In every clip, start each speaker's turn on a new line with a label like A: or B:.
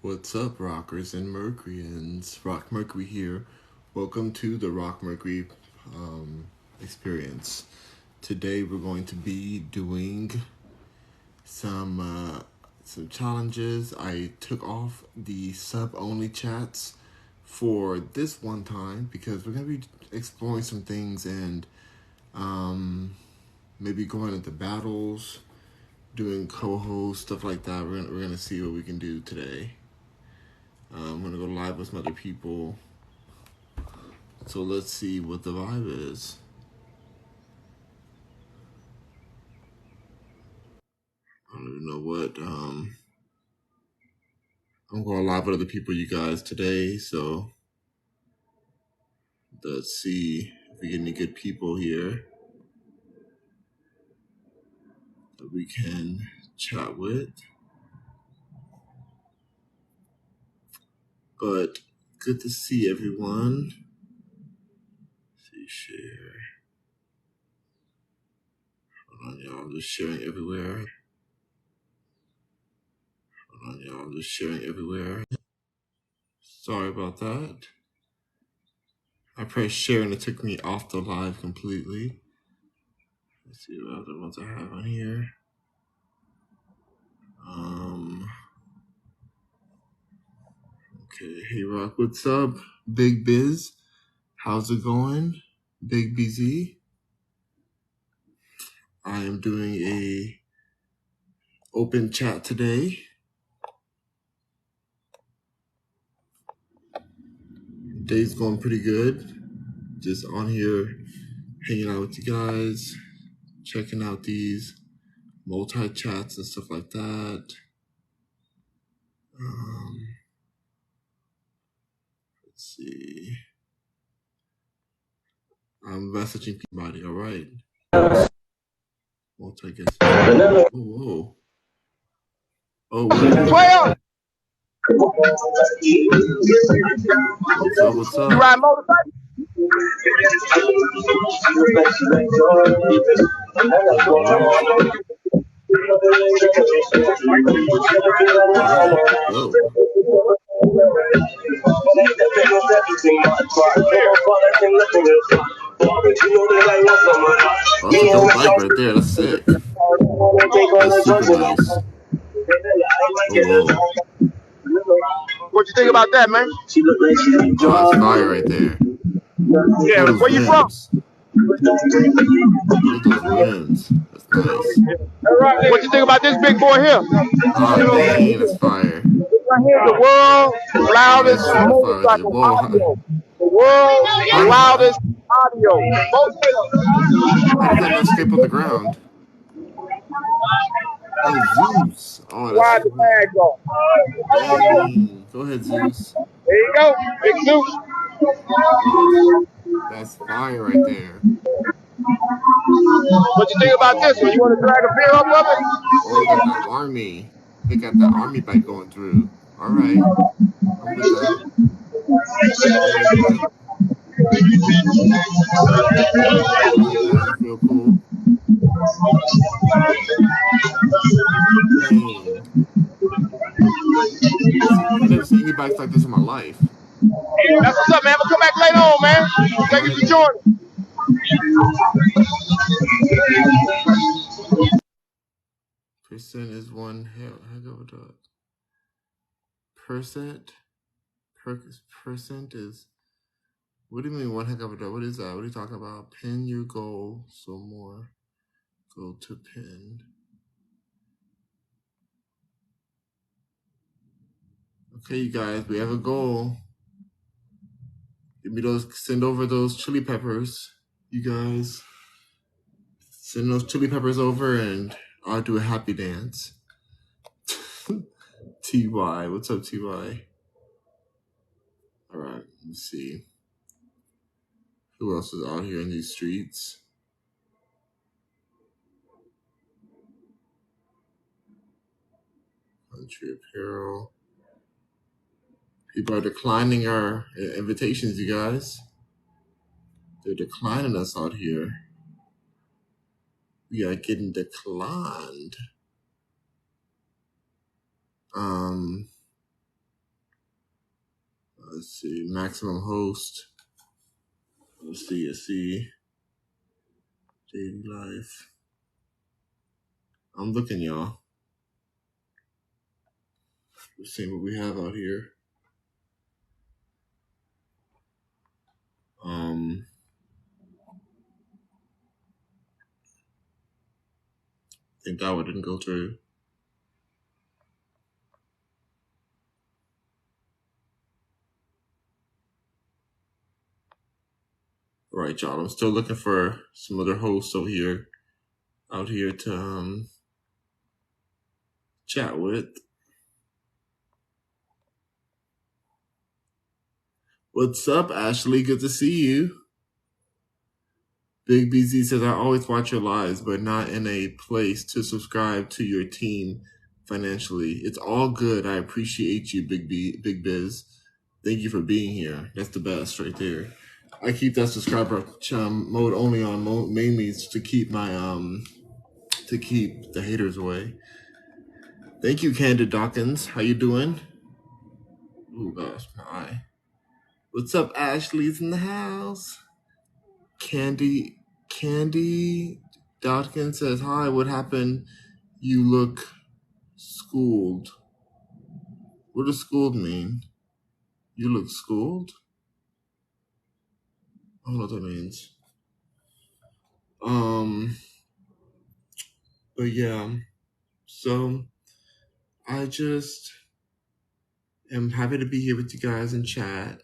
A: What's up, rockers and Mercuryans? Rock Mercury here. Welcome to the Rock Mercury experience. Today we're going to be doing some challenges. I took off the sub-only chats for this one time because we're going to be exploring some things and maybe going into battles, doing co-host, stuff like that. We're gonna see what we can do today. I'm gonna go live with some other people. So let's see what the vibe is. I don't even know what. I'm going live with other people, you guys, today. So let's see if we get any good people here that we can chat with. But good to see everyone. See, share. Hold on, y'all. Just sharing everywhere. Hold on, y'all. Just sharing everywhere. Sorry about that. I pressed share and it took me off the live completely. Let's see what other ones I have on here. Okay, hey Rock, what's up? Big Biz, how's it going? Big BZ. I am doing a open chat today. Day's going pretty good. Just on here, hanging out with you guys, checking out these multi-chats and stuff like that. Let's see. I'm messaging everybody, all right? Multi-guest. Oh, whoa. Oh, wait.
B: 12.
A: What's up?
B: You ride motorcycle?
A: Whoa. That's a dope bike right there. That's sick. That's super nice. Oh, whoa.
B: What you think about that, man?
A: Oh, that's fire right there.
B: Yeah,
A: Those
B: where you from?
A: rims. Look at those rims. That's nice.
B: What you think about this big boy here?
A: Ah, dang, that's fire.
B: The world's
A: Oh,
B: loudest
A: that's super fire right there.
B: motorcycle
A: Whoa.
B: audio. The world's loudest audio.
A: How does that not scrape on the ground? Oh, Zeus. Oh, that's
B: Ride the
A: super.
B: bag off.
A: Dang. Go ahead, Zeus.
B: There you go, big Zeus.
A: That's fire right there.
B: What you think about this one? You want to drag a beer up of it?
A: Oh, got the army. They got the army bike going through. All right. I'm with that. I'm with that. I'm with that. That's real cool. Dang. I've never seen any bikes like this in my life.
B: That's what's up, man. We'll come back later on, man. Thank you for joining.
A: Percent is one heck of a dog. Percent is. What do you mean one heck of a dog? What is that? What are you talking about? Pin your goal. So more. Go to pin. Okay, you guys, we have a goal. Give me those. Send over those chili peppers, you guys. Send those chili peppers over, and I'll do a happy dance. TY, what's up, TY? All right, let's see. Who else is out here in these streets? Country Apparel. People are declining our invitations, you guys. They're declining us out here. We are getting declined. Let's see. Maximum host. Let's see. Daily life. I'm looking, y'all. Let's see what we have out here. I think that one didn't go through. All right, y'all. I'm still looking for some other hosts out here to chat with. What's up, Ashley? Good to see you. Big BZ says, I always watch your lives, but not in a place to subscribe to your team financially. It's all good. I appreciate you, Big Biz. Thank you for being here. That's the best right there. I keep that subscriber mode only on mainly to keep my to keep the haters away. Thank you, Candid Dawkins. How you doing? Oh gosh, my eye. What's up, Ashley's in the house. Candy Dawkins says, hi, what happened? You look schooled. What does schooled mean? You look schooled? I don't know what that means. But yeah, so I just am happy to be here with you guys in chat.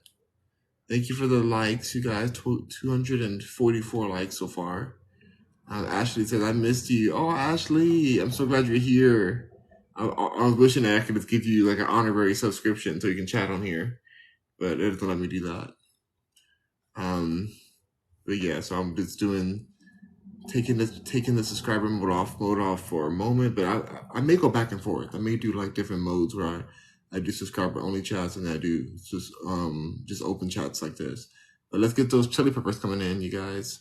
A: Thank you for the likes, you guys. 244 likes so far. Ashley says, I missed you. Oh, Ashley, I'm so glad you're here. I was wishing I could give you like an honorary subscription so you can chat on here, but it doesn't let me do that. But yeah, so I'm just taking the subscriber mode off for a moment, but I may go back and forth. I may do like different modes where I do subscriber only chats and I do just open chats like this. But let's get those chili peppers coming in, you guys.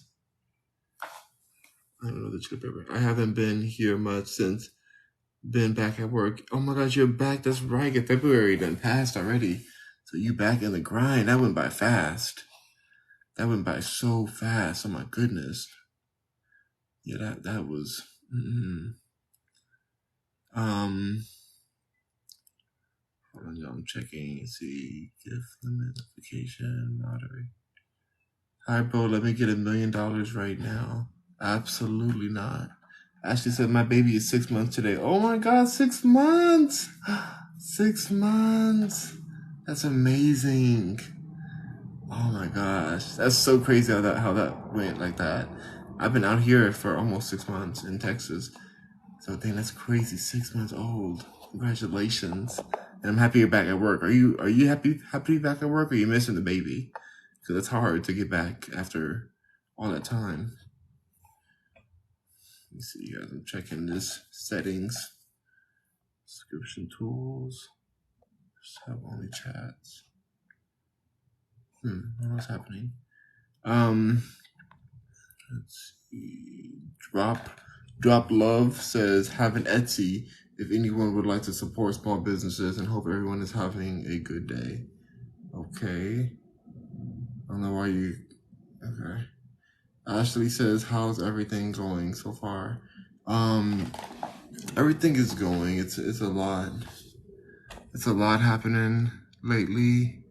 A: I don't know the chili pepper. I haven't been here much since been back at work. Oh my gosh, you're back. That's right. February done passed already. So you back in the grind. That went by fast. That went by so fast. Oh my goodness. Yeah, that was hold on, y'all. I'm checking. See, gift limit notification, moderate. Hi, bro. Let me get $1 million right now. Absolutely not. Ashley said my baby is 6 months today. Oh my God, 6 months! 6 months. That's amazing. Oh my gosh, that's so crazy how that went like that. I've been out here for almost 6 months in Texas. So dang, that's crazy. 6 months old. Congratulations. And I'm happy you're back at work. Are you happy to be back at work, or are you missing the baby? Because it's hard to get back after all that time. Let me see, guys. I'm checking this settings, subscription tools. Just have only chats. What's happening? Let's see. Drop Love says, have an Etsy if anyone would like to support small businesses, and hope everyone is having a good day. Okay. I don't know why you. Okay. Ashley says, how's everything going so far? Everything is going. It's a lot. It's a lot happening lately.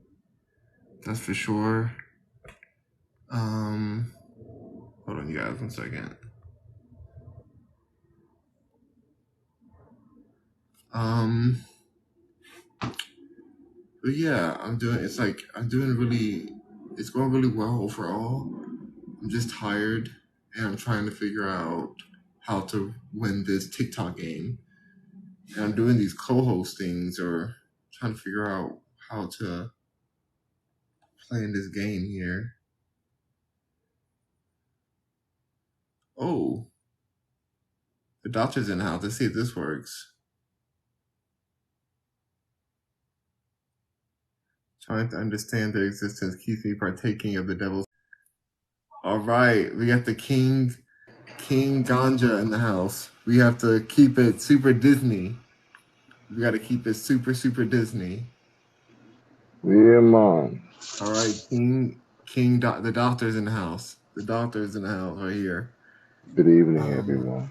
A: That's for sure. Hold on, you guys, 1 second. But yeah, it's going really well overall. I'm just tired, and I'm trying to figure out how to win this TikTok game. And I'm doing these co-hostings, or trying to figure out how to play in this game here. Oh, the doctor's in the house. Let's see if this works. Trying to understand their existence keeps me partaking of the devil's. All right, we got the King Ganja in the house. We have to keep it super Disney. We got to keep it super Disney.
C: Yeah, man.
A: All right, the doctor's in the house. The doctor's in the house right here.
C: Good evening,
A: Um,
C: everyone.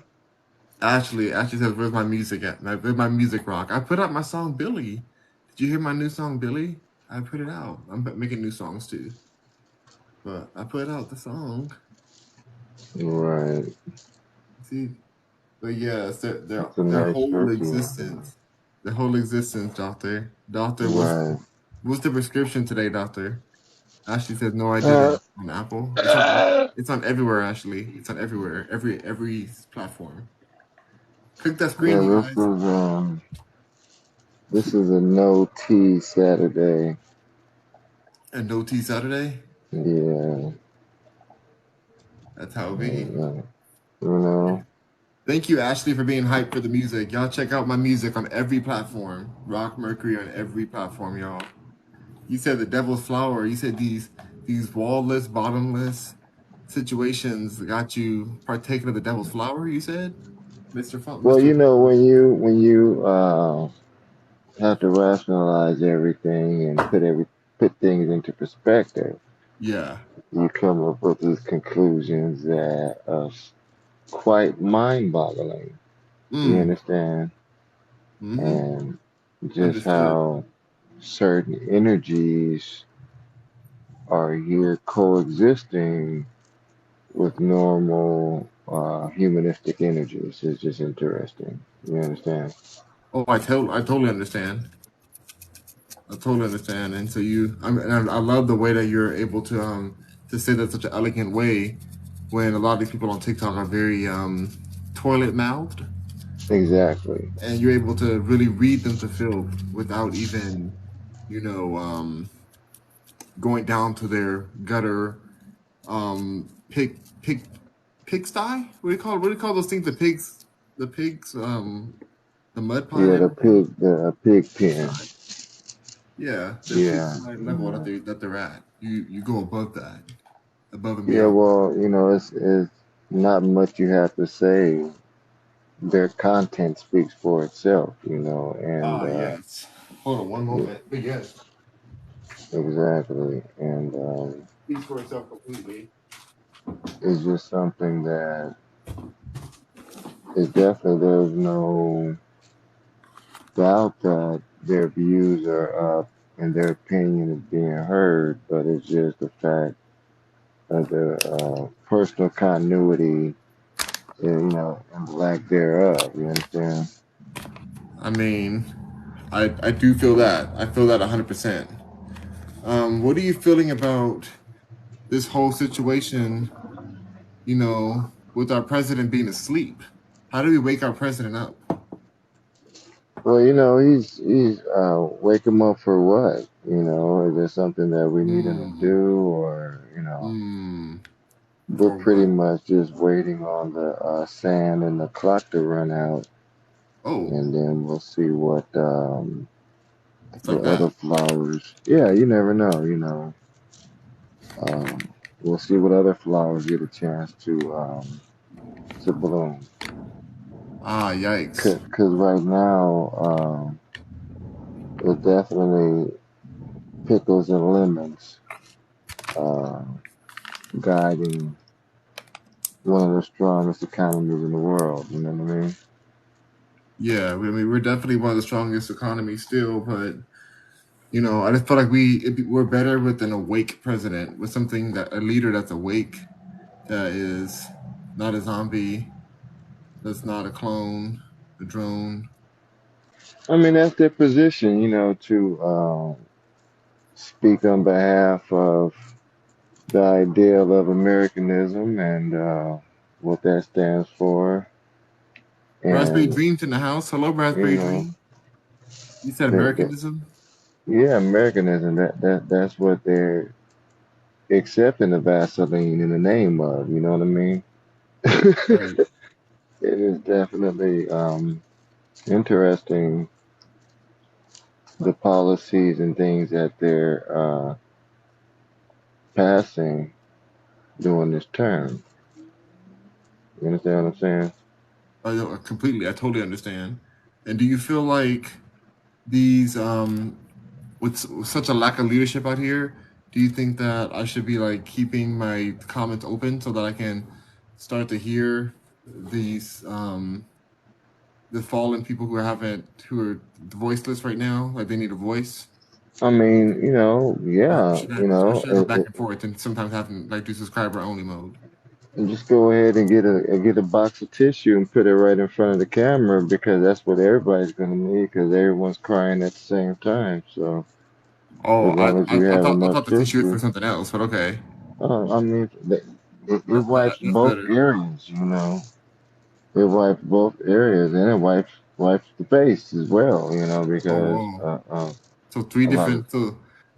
A: Ashley says, "Where's my music at? Where's my music rock?" I put out my song Billy. Did you hear my new song Billy? I put it out. I'm making new songs too, but I put out the song.
C: Right.
A: See, but yes,
C: That's a
A: their
C: nice
A: whole
C: shirt you have there.
A: existence, their whole existence, doctor,
C: Right.
A: what's the prescription today, doctor? Ashley says, "No, I
C: Uh,
A: didn't." On Apple, it's on everywhere. Ashley, it's on everywhere, every platform. Click that screen,
C: yeah,
A: you guys.
C: this is a no tea Saturday.
A: And no tea Saturday.
C: Yeah.
A: That's how it be.
C: You know.
A: Thank you, Ashley, for being hyped for the music. Y'all check out my music on every platform. Rock Mercury on every platform, y'all. You said the devil's flower. You said these wallless, bottomless situations got you partaking of the devil's flower. You said,
C: Well,
A: Mister.
C: when you have to rationalize everything and put things into perspective,
A: Yeah.
C: you come up with these conclusions that are quite mind-boggling. You
A: Mm.
C: understand?
A: Mm-hmm.
C: And just
A: Understood.
C: how certain energies are here coexisting with normal humanistic energies is just interesting. You understand?
A: Oh, I totally understand. I totally understand. And so I love the way that you're able to say that such an elegant way when a lot of these people on TikTok are very toilet mouthed,
C: Exactly.
A: and you're able to really read them to filth without even, you know, going down to their gutter pig pigsty. What do you call those things? The pigs the mud pie and
C: Yeah,
A: everything.
C: the pig pen.
A: Yeah, the
C: Yeah.
A: pigsty level
C: Yeah.
A: that they're at. You go above that, above and
C: Yeah,
A: beyond.
C: well, it's not much you have to say. Their content speaks for itself, and
A: Ah, yes. Hold on one
C: yeah,
A: moment. But yes,
C: exactly. And
A: speaks for itself completely.
C: it's just something that is definitely, there's no doubt that their views are up and their opinion is being heard, but it's just the fact of the personal continuity, and lack thereof. You understand?
A: I mean, I do feel that. I feel that 100%. What are you feeling about this whole situation? With our president being asleep, how do we wake our president up?
C: Well, he's wake him up for what? Is there something that we need him to
A: Hmm.
C: do, or
A: Hmm.
C: we're
A: For
C: pretty
A: what?
C: much just waiting on the sand and the clock to run out,
A: Oh,
C: and then we'll see what
A: it's
C: the
A: like
C: other
A: that.
C: flowers. Yeah, you never know. Um, we'll see what other flowers get a chance to bloom.
A: Ah, yikes.
C: Because right now, it's definitely pickles and lemons uh, guiding one of the strongest economies in the world. You know what I mean?
A: Yeah, I mean, we're definitely one of the strongest economies still, but I just feel like we're better with an awake president, with something that a leader that's awake, that is not a zombie, that's not a clone, a drone.
C: I mean, that's their position, to speak on behalf of the ideal of Americanism and what that stands for.
A: Raspberry
C: And,
A: Dreams in the house. Hello,
C: you
A: Raspberry
C: know,
A: Dream. You said
C: that
A: Americanism.
C: yeah, Americanism, that's what they're accepting the Vaseline in the name of, you know what I mean?
A: Right.
C: It is definitely interesting, the policies and things that they're passing during this term. You understand what I'm saying?
A: I know completely. I totally understand. And do you feel like these with such a lack of leadership out here, do you think that I should be like keeping my comments open so that I can start to hear these the fallen people who are voiceless right now, like they need a voice?
C: I mean,
A: Or
C: yeah,
A: should I go back and forth and sometimes having like do subscriber only mode?
C: and just go ahead and get a box of tissue and put it right in front of the camera because that's what everybody's gonna need because everyone's crying at the same time. So
A: Oh,
C: as long as you have
A: I
C: enough
A: thought the tissue was for
C: tissue,
A: something else, but okay,
C: I mean, it wipes
A: that's
C: both
A: better.
C: areas. It wipes both areas and it wipes the face as well.
A: Oh,
C: Because
A: whoa. So three
C: a lot of
A: different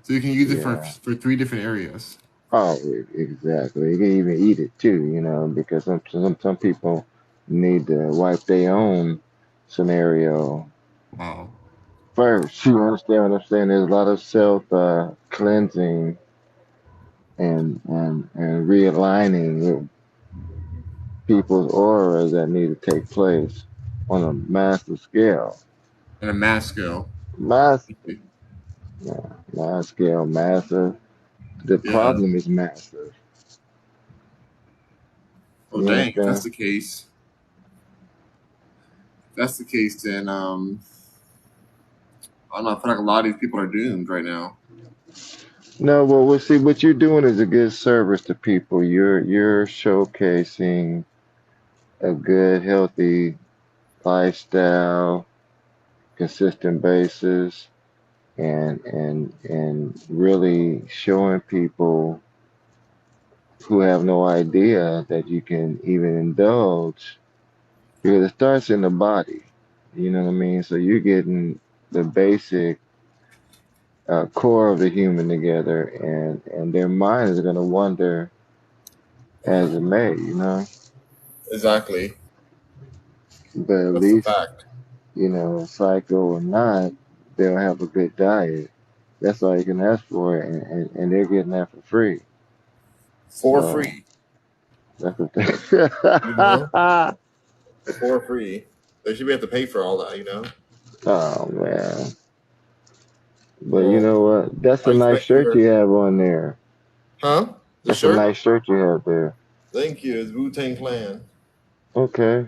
A: so you can use it
C: yeah.
A: for three different areas.
C: Oh, exactly. You can even eat it too, because some people need to wipe their own scenario
A: Wow.
C: first. You understand what I'm saying? There's a lot of self cleansing and realigning with people's auras that need to take place on a massive scale.
A: And a mass scale.
C: Massive, yeah, mass scale, massive. The
A: Yeah.
C: problem is massive.
A: Oh
C: You
A: dang, if
C: understand?
A: that's the case, then I don't know, I feel like a lot of these people are doomed right now.
C: No, well, see, what you're doing is a good service to people. You're showcasing a good, healthy lifestyle, consistent basis, and really showing people who have no idea that you can even indulge because it starts in the body. You know what I mean? So you're getting the basic core of the human together, and their minds are going to wonder as it may,
A: Exactly.
C: but at
A: That's the
C: least,
A: fact.
C: psycho or not, they'll have a good diet. That's all you can ask for, and they're getting that for free.
A: For
C: So
A: free.
C: that's the thing.
A: You know? For free. They should be able to pay for all that, you know?
C: Oh man, but you
A: Well,
C: know what? That's
A: I
C: a nice
A: expect
C: shirt
A: your
C: you have on there.
A: huh? The
C: That's a
A: shirt?
C: nice shirt you have there.
A: Thank you. It's Wu-Tang Clan.
C: Okay,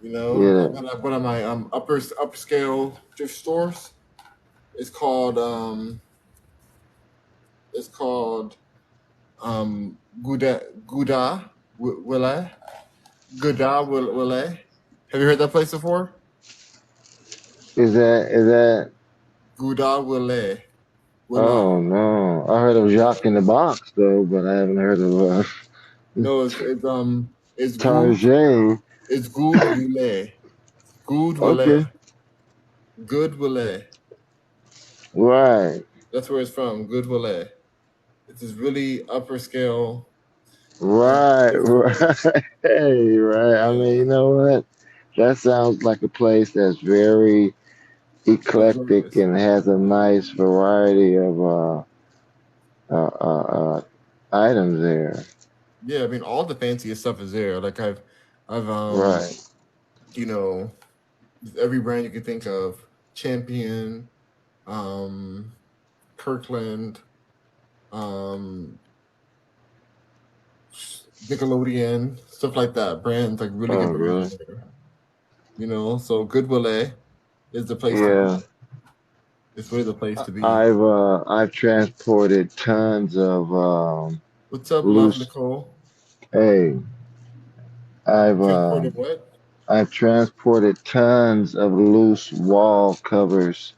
A: You know,
C: yeah.
A: I got one of my upscale thrift stores. It's called it's called Wille. Wille. Have you heard that place before?
C: Is that?
A: Gouda Wille. Willa.
C: Oh no, I heard of Jacques in the Box though, but I haven't heard of
A: No, it's good.
C: Tarjay.
A: It's good Wille. Good Wille.
C: Okay,
A: Good Wille.
C: right.
A: That's where it's from. Good Wille. It's this really upper scale
C: Right,
A: thrift store.
C: right, hey, right. I mean,
A: Yeah,
C: you know what? That sounds like a place that's very eclectic
A: luxurious.
C: and has a nice variety of uh, uh, uh, items there.
A: Yeah, I mean all the fanciest stuff is there. Like I've
C: Right.
A: you know, every brand you can think of, Champion, um, Kirkland, um, Nickelodeon, stuff like that. Brands like really
C: Oh,
A: good brands
C: really?
A: are there. You know, so Goodwill is the place to be.
C: Yeah.
A: It's really the place to be.
C: I've transported tons of
A: What's up, Love
C: loose.
A: Nicole?
C: Hey, I've uh,
A: Transported what?
C: I've transported tons of loose wall covers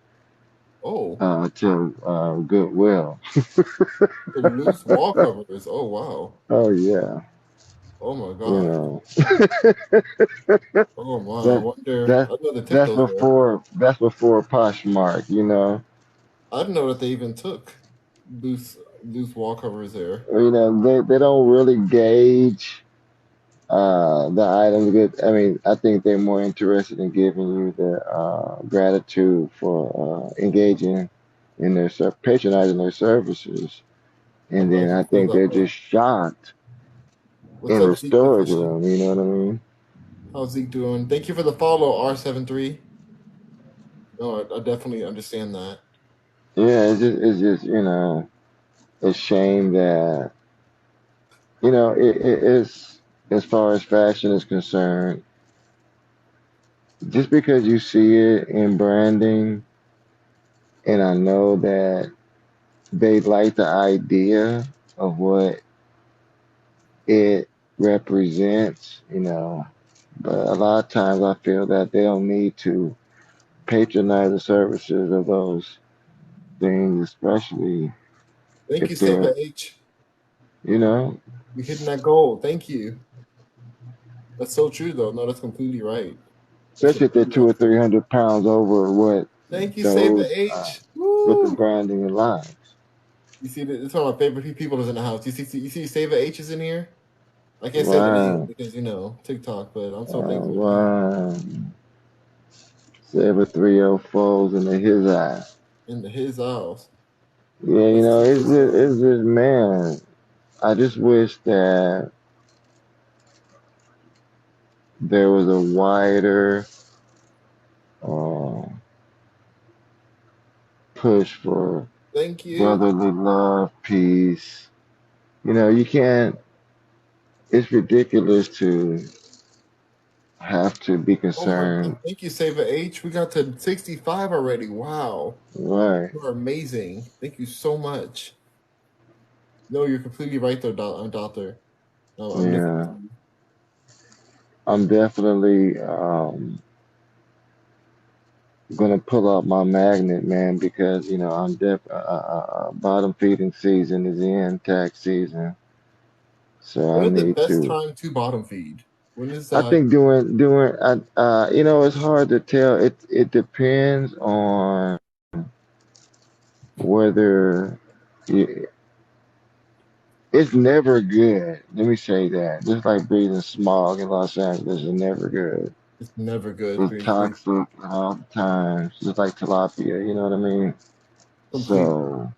A: Oh,
C: to Goodwill.
A: the loose wall covers. Oh wow.
C: Oh yeah,
A: Oh my
C: you
A: god.
C: know
A: Oh my. I
C: that
A: wonder.
C: that
A: I didn't know they took
C: that's
A: those there.
C: before Poshmark.
A: I didn't know that they even took loose wall covers there.
C: They don't really gauge the items. Good. I mean, I think they're more interested in giving you the gratitude for engaging in patronizing their services,
A: I'm
C: and
A: glad
C: then
A: you
C: I
A: feel
C: think
A: that
C: they're
A: way.
C: just shocked
A: What's
C: in
A: up,
C: the
A: Zeke the
C: storage
A: Fishy?
C: room. You know what I mean?
A: How's Zeke doing? Thank you for the follow, R73. No, I definitely understand that.
C: Yeah, it's just a shame that it's as far as fashion is concerned, just because you see it in branding, and I know that they like the idea of what it represents, but a lot of times I feel that they don't need to patronize the services of those things, especially
A: Thank you,
C: if
A: Saber
C: they're,
A: H.
C: you know,
A: You're hitting that goal. Thank you. That's so true, though. No, that's completely right. That's
C: especially if they're
A: completely
C: two or
A: right.
C: three hundred pounds over what
A: Thank you, Saber
C: those
A: H.
C: with the
A: Woo!
C: branding in line.
A: You see, it's one of my favorite people is in the house. You see, Saber H is in here. I can't say the name
C: Wow,
A: because TikTok, but I'm so thankful that he's
C: wow. Saber 304s into his eye.
A: in his house.
C: Yeah,
A: That's so
C: it's just man. I just wish that there was a wider uh, push for
A: thank you.
C: brotherly love, peace. You can't. It's ridiculous to have to be
A: Oh my God.
C: concerned.
A: Thank you, Saber H. We got to 65 already. Wow.
C: Right?
A: You are amazing. Thank you so much. No, you're completely right, though, Doctor. No, I'm listening to
C: Yeah.
A: you.
C: I'm definitely gonna pull out my magnet, man, because I'm bottom feeding season is in tax season, so
A: When
C: I
A: is the
C: need
A: best
C: to.
A: time to bottom feed? When is
C: I think it's hard to tell. It depends on whether you, it's never good. Let me say that. Just like breathing smog in Los Angeles is never good.
A: it's never good
C: It's
A: being free
C: toxic at all the times, just like tilapia. You know what I mean?
A: completely.
C: So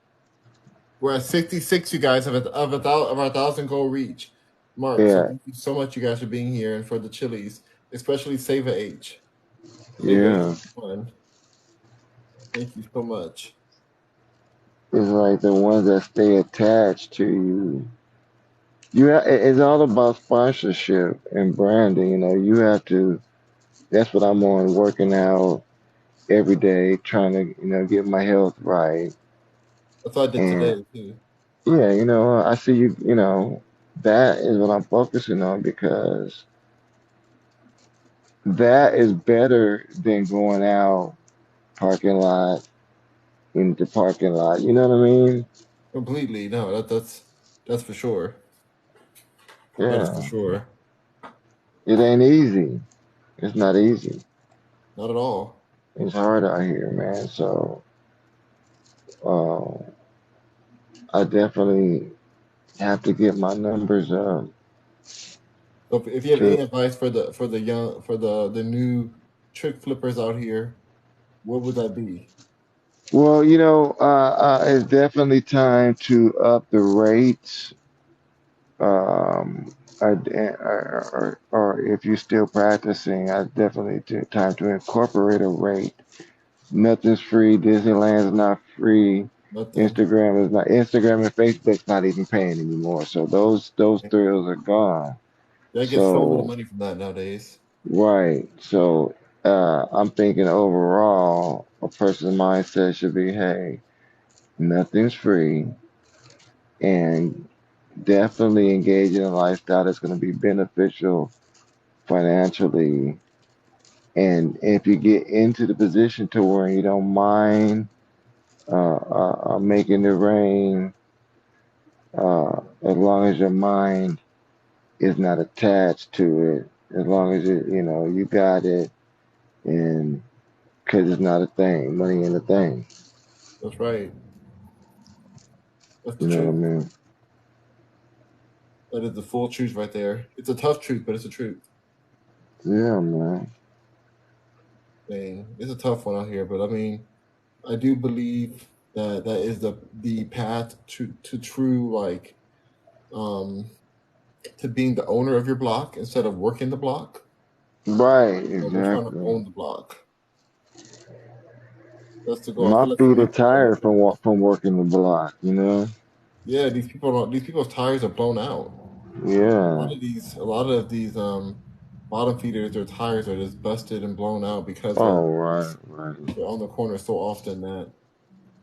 A: We're at 66, you guys, of our thousand goal reach mark. So
C: yeah,
A: thank you so much, you guys, for being here and for the chilies, especially Saver H. Saver H
C: yeah.
A: is fun. Thank you so much.
C: It's like the ones that stay attached to you. It's all about sponsorship and branding. You have to. That's what I'm on, working out every day, trying to get my health right.
A: That's what I did
C: And
A: today too.
C: yeah, I see you. That is what I'm focusing on because that is better than going out parking lot into parking lot. You know what I mean?
A: Completely. No, that's for sure. That is for
C: Yeah,
A: sure.
C: it ain't easy. It's not easy.
A: Not at all.
C: It's hard out here, man. So uh, I definitely have to get my numbers up
A: So if you have
C: to.
A: any advice for the young for the new trick flippers out here, what would that be?
C: Well, it's definitely time to up the rates. Um, or if you're still practicing, I definitely time to incorporate a rate. Nothing's free. Disneyland's not free.
A: Nothing.
C: Instagram and Facebook's not even paying anymore. So those thrills are gone.
A: I get so little
C: So
A: money from that nowadays.
C: right. So I'm thinking overall, a person's mindset should be, hey, nothing's free, and definitely engage in a lifestyle that's going to be beneficial financially. And if you get into the position to where you don't mind making it rain, as long as your mind is not attached to it, as long as you got it, and because it's not a thing, money ain't a thing.
A: That's right. That's the
C: You know what I
A: truth.
C: mean?
A: That is the full truth right there. It's a tough truth, but it's the truth.
C: Yeah, man.
A: Dang, it's a tough one out here, but I mean, I do believe that that is the path to true um to being the owner of your block instead of working the block.
C: Right,
A: We're trying to
C: exactly.
A: own the block. Just to go. I
C: My
A: feel like so
C: feet are
A: many people don't
C: tired
A: do that.
C: from working the block. You know.
A: Yeah, these people don't. These people's tires are blown out.
C: Yeah.
A: A lot of these bottom feeders, their tires are just busted and blown out because
C: Oh, right, right.
A: they're on the corner so often that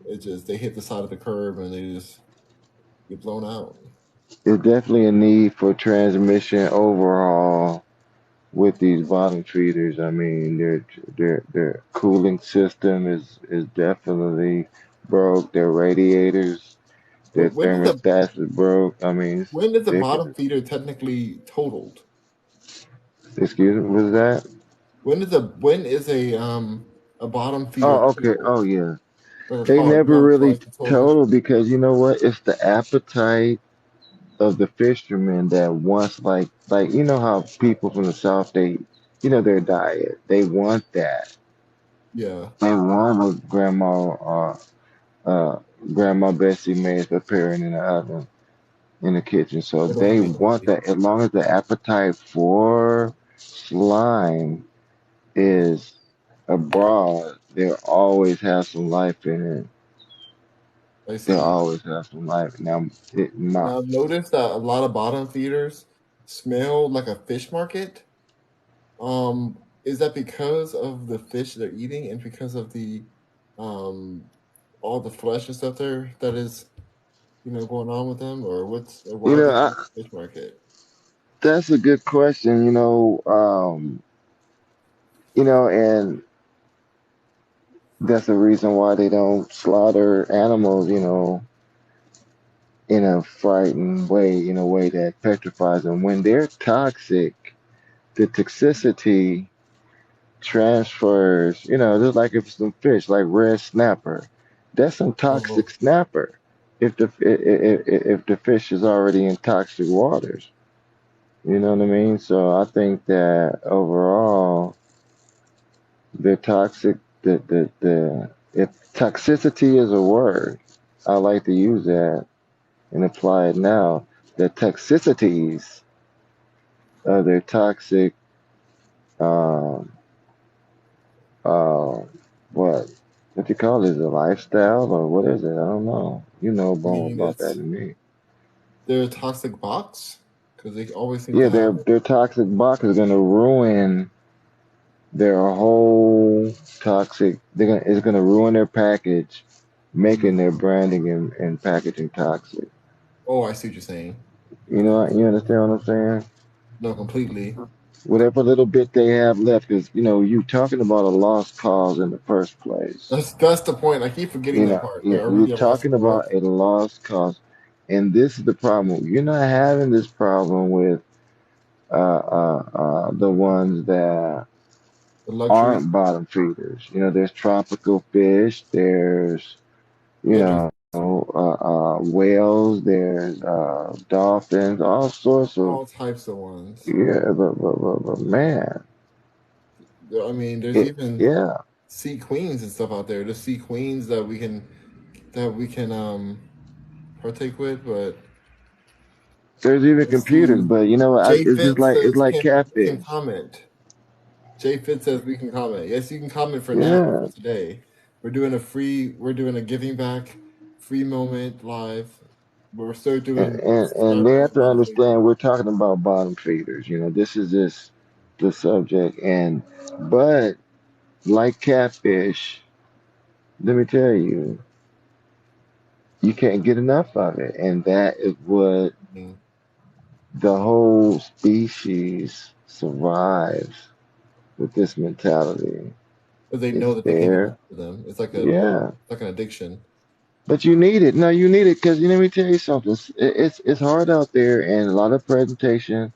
A: it just they hit the side of the curb and they just get blown out.
C: There's definitely a need for transmission overhaul with these bottom feeders. I mean, their cooling system is definitely broke. Their radiators, their
A: But
C: thermostats is broke. I mean,
A: when is the
C: they could.
A: bottom feeder technically totaled?
C: Excuse me, was that?
A: When is a bottom feeder
C: Oh, okay.
A: totaled?
C: Oh, yeah.
A: Like a
C: They
A: car, you
C: never
A: have a car
C: really
A: that's totaled.
C: total because you know what? It's the appetite of the fishermen that wants like you know how people from the south their diet. They want that.
A: Yeah,
C: They want what uh grandma Bessie made preparing in the oven in the kitchen. So
A: they don't
C: they
A: believe
C: want
A: me.
C: that as long as the appetite for slime is abroad, they'll always have some life in it.
A: I
C: They'll
A: see.
C: always have some life. Now,
A: Now I've noticed that a lot of bottom feeders smell like a fish market. Is that because of the fish they're eating and because of the um all the flesh and stuff there that is going on with them, or
C: you
A: why do
C: know,
A: they
C: I,
A: eat the fish market?
C: that's a good question. And that's the reason why they don't slaughter animals. In a frightened way, in a way that petrifies them. When they're toxic, the toxicity transfers, just like if some fish, like red snapper, that's some toxic
A: Oh,
C: snapper. If the fish is already in toxic waters, you know what I mean. So I think that overall, the toxic, the if toxicity is a word, I like to use that and apply it now. The toxicities of their toxic, um, uh, what what you call it, a lifestyle or what is it? I don't know. You know
A: I
C: more
A: mean,
C: about that
A: it's
C: than me.
A: they're a toxic box because they always seem
C: Yeah,
A: to have.
C: their toxic box is gonna ruin their whole toxic. It's gonna ruin their package, making
A: Mm.
C: their branding and packaging toxic.
A: Oh, I see what you're saying.
C: You understand what I'm saying?
A: No, completely.
C: Whatever little bit they have left, because you talking about a lost cause in the first place.
A: That's the point. I keep forgetting that part. They're
C: You're
A: already a lost
C: talking
A: cause.
C: about a lost cause, and this is the problem. You're not having this problem with the ones that
A: The luxury.
C: aren't bottom feeders. There's tropical fish. There's
A: Yeah, there's
C: whales. There's dolphins. All sorts of
A: all types of ones.
C: yeah. But man,
A: I mean, there's even
C: yeah.
A: sea queens and stuff out there. There's sea queens that we can partake with, but
C: There's even
A: let's
C: computers,
A: see.
C: but
A: Jay
C: it's just
A: Fitz
C: like it's
A: says
C: like
A: we can
C: catfish.
A: comment. Jay Fitz says we can comment. Yes, you can comment for now
C: Yeah.
A: for today. We're doing a giving back free moment live. We're still
C: And,
A: doing
C: and and they
A: subscribers
C: have
A: and
C: to
A: bottom feeders.
C: understand we're talking about bottom feeders. This is just the subject. But like catfish, let me tell you, you can't get enough of it, and that is what the whole species survives with this mentality.
A: But they know
C: It's
A: that they can't get enough
C: there,
A: of them.
C: yeah.
A: It's like an addiction.
C: But you need it. No, you need it because let me tell you something. It's hard out there, and a lot of presentation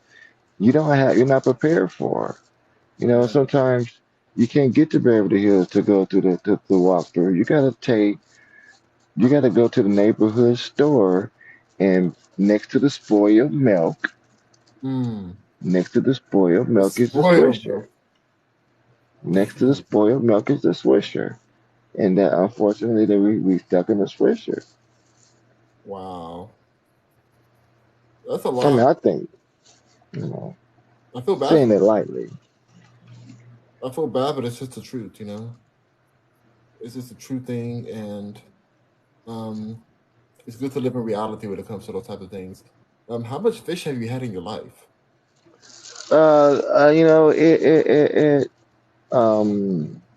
C: you're not prepared for.
A: Yeah.
C: Sometimes you can't get to Beverly Hills to go to the walkthrough. You gotta go to the neighborhood store and
A: Hmm.
C: next to the spoiled
A: The
C: milk is the
A: spoiled
C: Swisher.
A: milk.
C: Next to the spoiled milk is the Swisher. And that unfortunately that we stuck in the Swisher.
A: Wow. That's a
C: I mean,
A: lot.
C: I think, you know,
A: I feel bad.
C: saying it lightly.
A: I feel bad, but it's just the truth. It's just a true thing, and um, it's good to live in reality when it comes to those type of things. How much fish have you had in your life?
C: You know,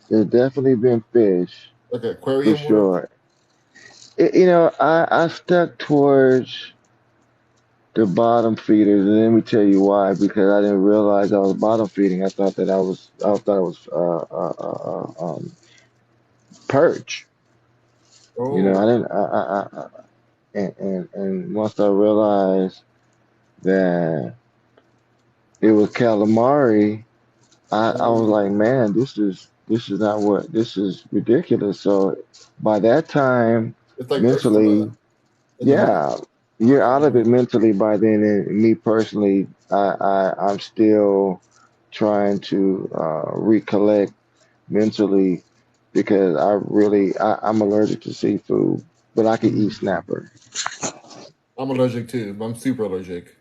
C: it definitely been fish
A: Like an
C: for
A: aquarium worth?
C: sure. You know, I stuck towards the bottom feeders, and let me tell you why. Because I didn't realize I was bottom feeding. I thought it was perch. You know, I
A: Oh,
C: didn't. And once I realized that it was calamari, I was
A: oh,
C: like, man, this is not what this is ridiculous. So by that time,
A: it's like
C: mentally,
A: in the market.
C: yeah, you're out of it
A: Oh,
C: mentally by then. And me personally, I'm still trying to recollect mentally because I'm allergic to seafood, but I can eat
A: mhm.
C: snapper.
A: I'm allergic too. I'm super allergic.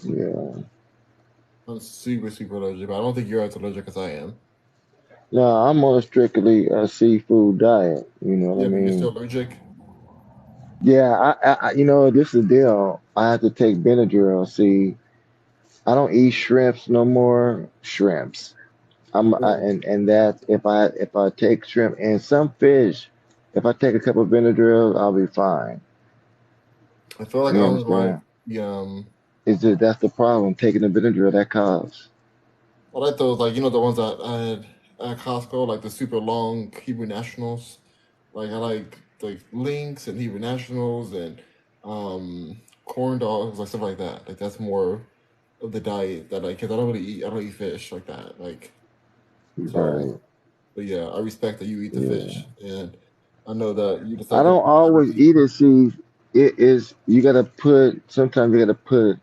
C: Yeah.
A: I'm super, super allergic, but I don't think you're as allergic as I am.
C: No, I'm on a strictly seafood diet. You know what I
A: Yeah, but you're
C: mean?
A: still allergic.
C: Yeah, you know, this is the deal. I have to take Benadryl. See, I don't eat shrimps no more. Shrimps.
A: Oh,
C: And that if I take shrimp and some fish, if I take a couple of Benadryl, I'll be fine.
A: I feel like I
C: You
A: only like
C: understand?
A: the
C: It's just that's the problem. Taking the Benadryl that causes.
A: I like those, like, the ones that I had at Costco, like the super long Hebrew Nationals. Like I like links and Hebrew Nationals and corn dogs, like stuff like that. Like that's more of the diet that because I don't eat fish like that. Like so,
C: Right.
A: but yeah, I respect that you eat the
C: Yeah.
A: fish, and I know that you
C: I
A: decide to
C: don't
A: put that
C: always
A: in
C: eat it. See, it is you gotta put. Sometimes you gotta put.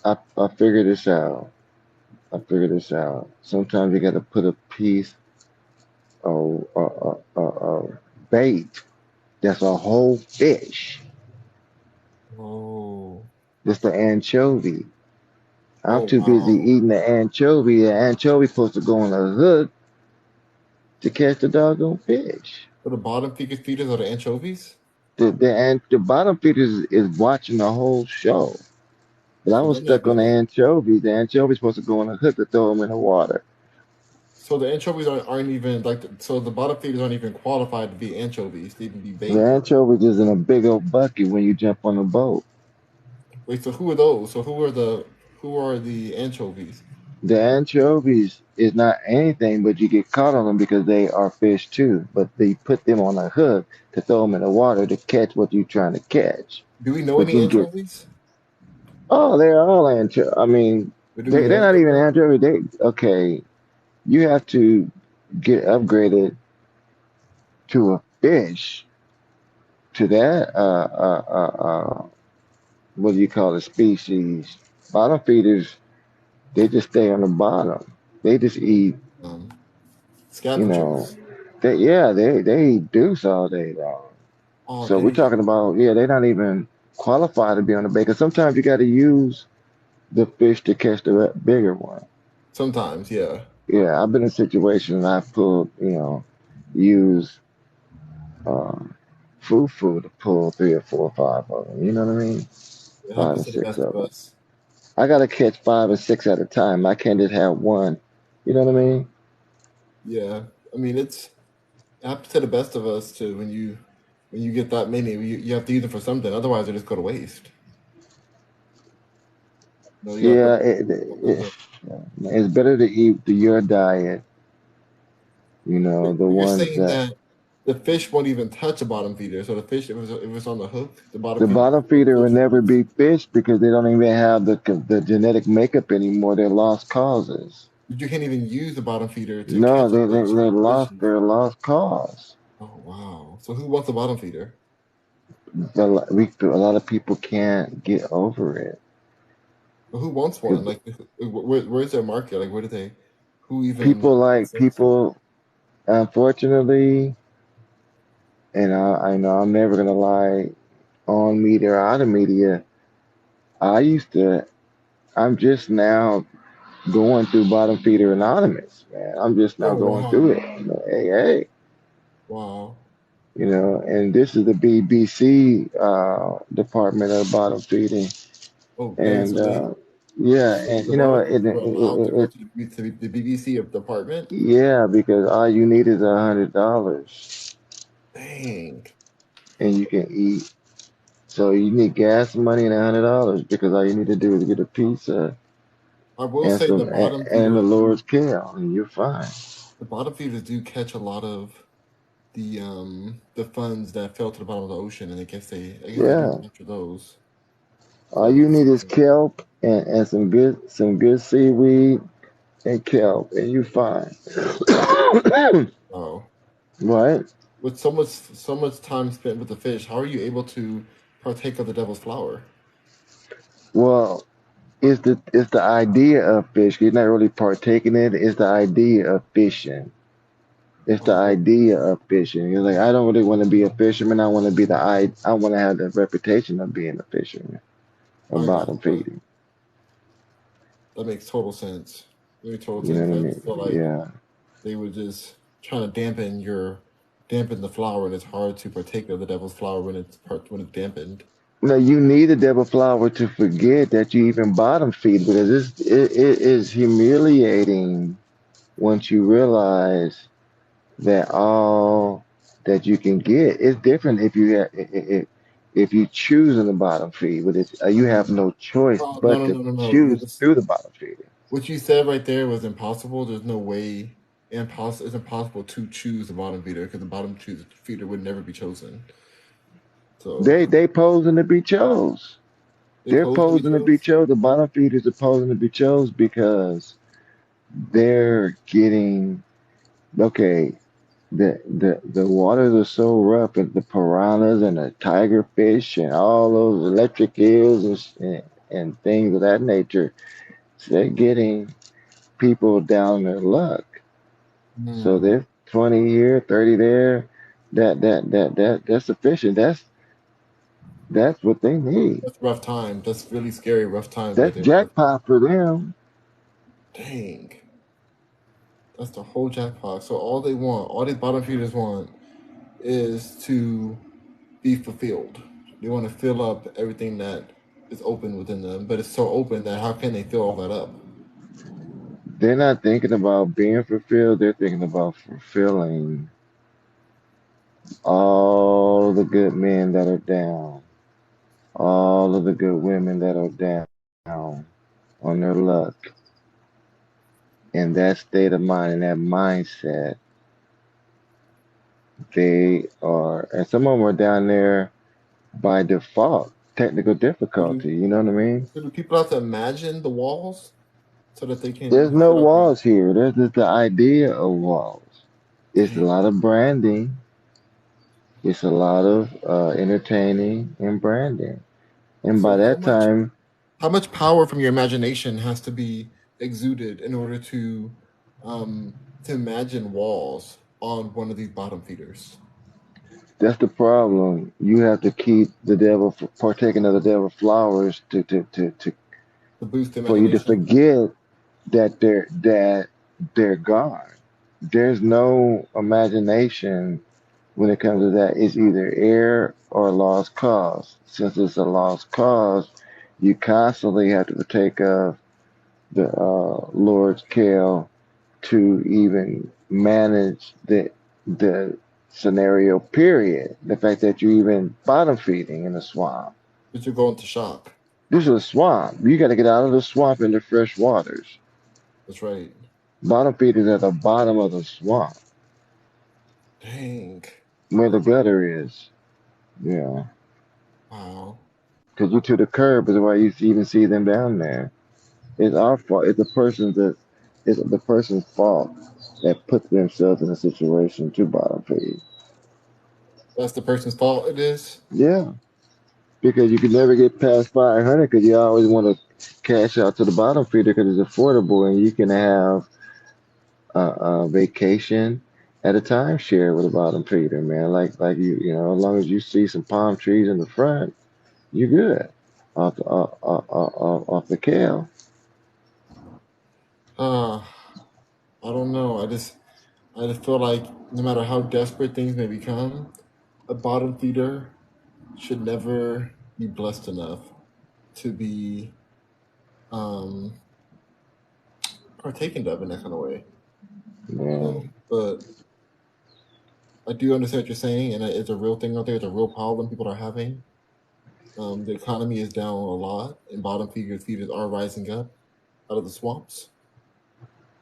C: I figure this out. I figured this out. Sometimes you got to put a piece of bait that's a whole fish.
A: Oh,
C: It's the anchovy. I'm
A: oh
C: too busy
A: wow.
C: eating the anchovy. The anchovy supposed to go on a hook to catch the doggone fish.
A: For the bottom feeders are the anchovies.
C: The bottom feeder is watching the whole show. But I
A: So
C: was
A: they're not
C: stuck on the
A: gonna.
C: anchovy. The anchovy supposed to go on a hook to throw them in the water.
A: So the anchovies aren't even like. So the bottom feeders aren't even qualified to be anchovies. They even be
C: The
A: bait.
C: anchovy is in a big old bucket when you jump on the boat.
A: Wait, so who are those? So who are the anchovies?
C: The anchovies is not anything, but you get caught on them because they are fish too. But they put them on a hook to throw them in the water to catch what you're trying to catch.
A: Do we know
C: But
A: any
C: you get,
A: anchovies?
C: oh, they're all anchovies. I mean,
A: Or do we
C: they're
A: know
C: not
A: any of
C: even
A: them?
C: anchovies. Okay, you have to get upgraded to a fish to that, what do you call it, species. Bottom feeders, they just stay on the bottom. They just eat,
A: Um,
C: you know,
A: Scavengers
C: they eat deuce all day long.
A: all
C: So we're
A: day.
C: talking about, yeah, they're not even qualified to be on the bait. 'Cause sometimes you got to use the fish to catch the bigger one.
A: Sometimes, yeah.
C: Yeah, I've been in situations I've pulled, use uh, fufu to pull three or four or five of them. You know what I mean?
A: It
C: Five
A: happens
C: or
A: to the
C: six
A: best of
C: of them.
A: us.
C: I got to catch five or six at a time. I can't just have one. You know what I mean?
A: Yeah. I mean, it happens to the best of us too. When you get that many, you have to use them for something. Otherwise, they just go to waste. No, you gotta put
C: Yeah,
A: them in.
C: it's better to eat your diet. The
A: But you're
C: ones
A: saying
C: that
A: that the fish won't even touch a bottom feeder. So the fish, if it's on the hook, the bottom
C: the
A: feeder
C: bottom
A: will
C: feeder
A: still
C: will
A: try
C: never
A: to.
C: be fish because they don't even have the genetic makeup anymore. They're lost causes.
A: But you can't even use the bottom feeder to
C: No,
A: catch a fish
C: they
A: or
C: lost.
A: fishes.
C: They're lost cause.
A: Oh wow! So who wants a bottom feeder?
C: A lot of people can't get over it.
A: Or who wants one?
C: 'Cause
A: Like, where's their market? Like, where do they? Who
C: people
A: even
C: like
A: sells it?
C: people, unfortunately, and I know I'm never gonna lie on media or out of media. I used to. I'm just now going through Bottom Feeder Anonymous, man. I'm just now
A: Oh
C: going through
A: wow,
C: it. Hey, hey,
A: wow.
C: and this is the BBC department of bottom feeding,
A: Oh dang,
C: and
A: so they
C: yeah, and
A: the bottom feeders
C: it,
A: were allowed to go
C: it,
A: to the BBC department.
C: yeah, because all you need is $100,
A: Dang.
C: and you can eat. So you need gas money and $100 because all you need to do is get a pizza
A: I will
C: and
A: say
C: some and the Lord's kale, and you're fine.
A: the bottom feeders do catch a lot of the funds that fell to the bottom of the ocean, and I guess they do
C: Yeah,
A: capture those.
C: all
A: So
C: you
A: it's
C: need is kelp and some good seaweed and kelp, and you're fine.
A: oh,
C: Right?
A: with so much time spent with the fish, how are you able to partake of the devil's flower?
C: Well, it's the idea of fish. You're not really partaking in it. It's the idea of fishing. It's the
A: Oh,
C: idea of fishing. You're like, I don't really want to be a fisherman. I want to be I want to have the reputation of being a fisherman or
A: I got
C: bottom
A: you.
C: feeding.
A: That makes total sense. Makes total
C: You know
A: sense.
C: what I
A: I just
C: mean?
A: feel like
C: Yeah.
A: they were just trying to dampen the flower, and it's hard to partake of the devil's flower when it's dampened.
C: No, you need a devil flower to forget that you even bottom feed because it is humiliating once you realize that all that you can get is different if you choose in the bottom feed, but you have
A: Mhm.
C: no choice
A: Well, no,
C: but
A: no,
C: to
A: no, no, no.
C: choose through the bottom feeder.
A: What you said right there was impossible. There's no way. It's impossible to choose the bottom feeder because the feeder would never be chosen. So
C: They posing to be chose.
A: they
C: They're
A: pose to be
C: posing to be
A: chose.
C: chose. The bottom feeders are posing to be chose because they're getting okay. The waters are so rough, and the piranhas and the tiger fish and all those electric eels and things of that nature. So they're getting people down their luck. So
A: Hmm.
C: they're 20 here, 30 there. That's sufficient. That's what they need.
A: That's rough time. That's really scary. Rough time right
C: That's
A: there.
C: jackpot for them.
A: Dang. That's the whole jackpot. So all these bottom feeders want, is to be fulfilled. They want to fill up everything that is open within them, but it's so open that how can they fill all that up?
C: They're not thinking about being fulfilled. They're thinking about fulfilling all the good men that are down, all of the good women that are down on their luck. In that state of mind and that mindset, and some of them are down there by default, technical
A: So do,
C: difficulty. You know what I mean?
A: so do people have to imagine the walls so that they
C: There's
A: can
C: no
A: set up a
C: walls here. There's just the idea of walls. It's a
A: dang?
C: lot of branding. It's a lot of entertaining and branding. And by
A: So
C: that time,
A: how much power from your imagination has to be exuded in order to imagine walls on one of these bottom feeders
C: that's the problem. You have to keep the devil partaking of the devil flowers to
A: to boost the
C: for you to
A: imagination?
C: forget that they're gone. There's no imagination when it comes to that. It's either air or lost cause. Since it's a lost cause, you constantly have to partake of the Lord's kale to even manage the scenario. Period. The fact that you even bottom feeding in a swamp.
A: But you're going to shock.
C: This is a swamp. You got to get out of the swamp into fresh waters.
A: That's right.
C: Bottom feeders at the bottom of the swamp
A: Dang.
C: where the gutter is. Yeah,
A: Wow.
C: because you to the curb is why you even see them down there. It's our fault. It's the person's fault that put themselves in a situation to bottom feed.
A: That's the person's fault. It is.
C: Yeah, because you can never get past 500 because you always want to cash out to the bottom feeder because it's affordable and you can have a vacation at a timeshare with a bottom feeder, man. Like as long as you see some palm trees in the front, you're good off the kale.
A: Uh, I don't know. I just feel like no matter how desperate things may become, a bottom feeder should never be blessed enough to be um, partaken of in that kind of way.
C: Yeah.
A: But I do understand what you're saying, and it's a real thing out there. It's a real problem people are having. The economy is down a lot, and bottom feeders are rising up out of the swamps.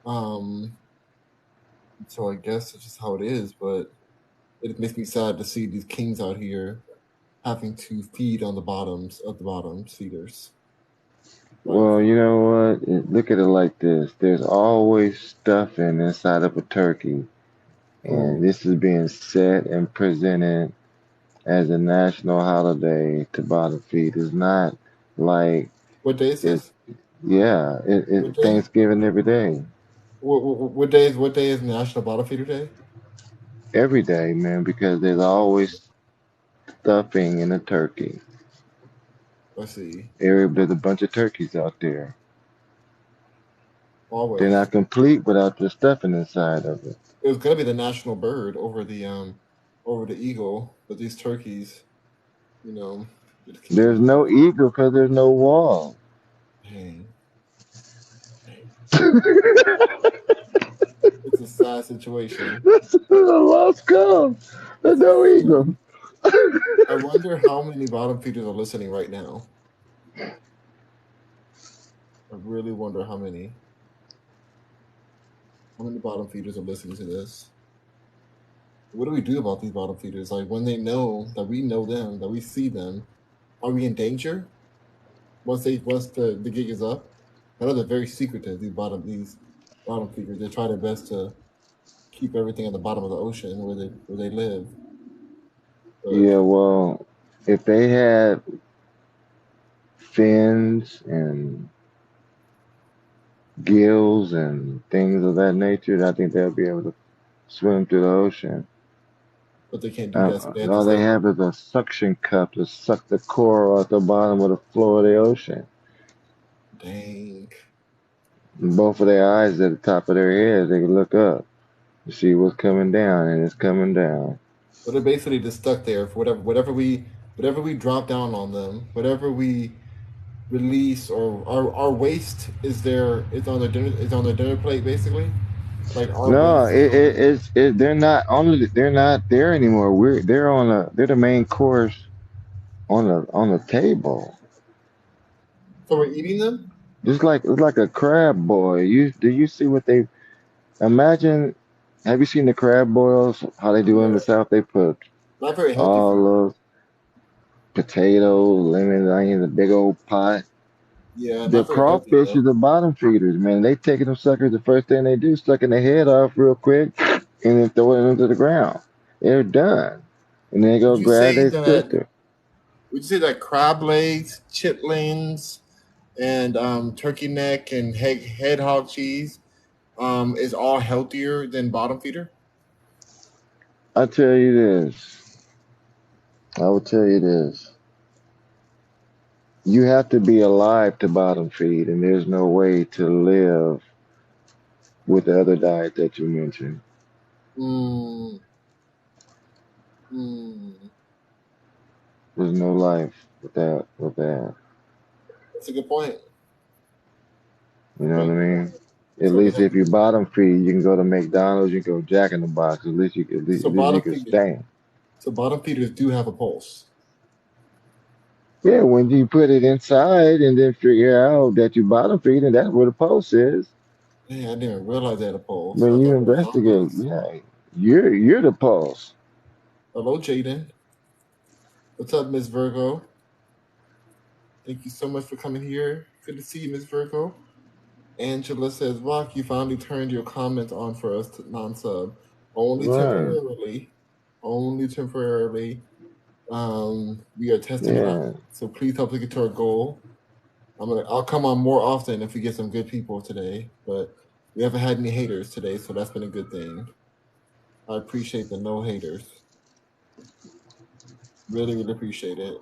A: Um, so I guess it's just how it is. But it makes me sad to see these kings out here having to feed on the bottoms of the bottom feeders. Like,
C: Well, you know what? Look at it like this. There's always stuffing inside of a turkey, and
A: oh,
C: this is being set and presented as a national holiday to bottom feed. It's not like
A: what day is
C: it's
A: this?
C: yeah,
A: What
C: it
A: day?
C: Thanksgiving every day.
A: What day is National Bottom Feeder Day?
C: Every day, man, because there's
A: Okay,
C: always stuffing in a turkey.
A: let's see.
C: There's a bunch of turkeys out there. They're
A: Always.
C: not complete without the stuffing inside of it.
A: It was gonna be the national bird over the eagle, but these turkeys, you know, just keep
C: There's
A: getting
C: no eagle because there's no wall.
A: dang, dang. It's a sad situation.
C: This is a lost cause. There's
A: It's a
C: no
A: sad.
C: eagle.
A: I wonder how many bottom feeders are listening right now. I really wonder how many bottom feeders are listening to this. What do we do about these bottom feeders? Like when they know them, that we see them, are we in danger once the gig is up? I know they're very secretive. These bottom feeders. They try their best to keep everything at the bottom of the ocean where they live. But
C: Yeah, well, if they had fins and gills and things of that nature, I think they'll be able to swim through the ocean.
A: they can't do that, so they have to
C: All they
A: stay.
C: have is a suction cup to suck the coral at the bottom of the floor of the ocean.
A: Dang.
C: And both of their eyes at the top of their heads, they can look up to see what's coming down, and it's coming down.
A: So they're basically just stuck there for whatever we drop down on them, whatever we release or our waste is on the dinner plate basically. Like our
C: No,
A: waste is on.
C: they're not there anymore. They're the main course on the table.
A: So we're eating them.
C: Just like it's like a crab boil. You see what they imagine? Have you seen the crab boils? How they do in the
A: Yeah,
C: South? They put
A: not very healthy
C: all
A: food.
C: those potatoes, lemon, onions, a big old pot.
A: Yeah,
C: The
A: not very healthy
C: crawfish
A: though.
C: are the bottom feeders, man. They taking them suckers. The first thing they do, sucking their head off real quick, and then throw it into the ground. They're done, and they go
A: Would you
C: grab
A: say
C: their
A: that?
C: sister.
A: Would you say that crab legs, chitlins, and turkey neck and head hog cheese is all healthier than bottom feeder?
C: I tell you this. I will tell you this. You have to be alive to bottom feed, and there's no way to live with the other diet that you mentioned.
A: Mm, mm,
C: There's no life with that.
A: that's a good point.
C: You know what I
A: But
C: mean? At
A: so
C: least if you bottom feed, you can go to McDonald's, you can go Jack in the Box.
A: so
C: At least you
A: bottom
C: can
A: feeder
C: stand.
A: so bottom feeders do have a pulse.
C: Yeah, when you put it inside and then figure out that you bottom feed, and that's where the pulse is.
A: Man, I didn't even realize they had a pulse. I
C: When you
A: thought they were
C: investigate,
A: harmless.
C: yeah, you're the pulse.
A: Hello, Jaden. What's up, Miss Virgo? Thank you so much for coming here. Good to see you, Miss Virgo. Angela says, Rock, you finally turned your comments on for us to non-sub. Only
C: Right.
A: temporarily. Only temporarily. We are testing it out.
C: Yeah.
A: So please help us get to our goal. I'll come on more often if we get some good people today. But we haven't had any haters today, so that's been a good thing. I appreciate the no haters. Really, really appreciate it.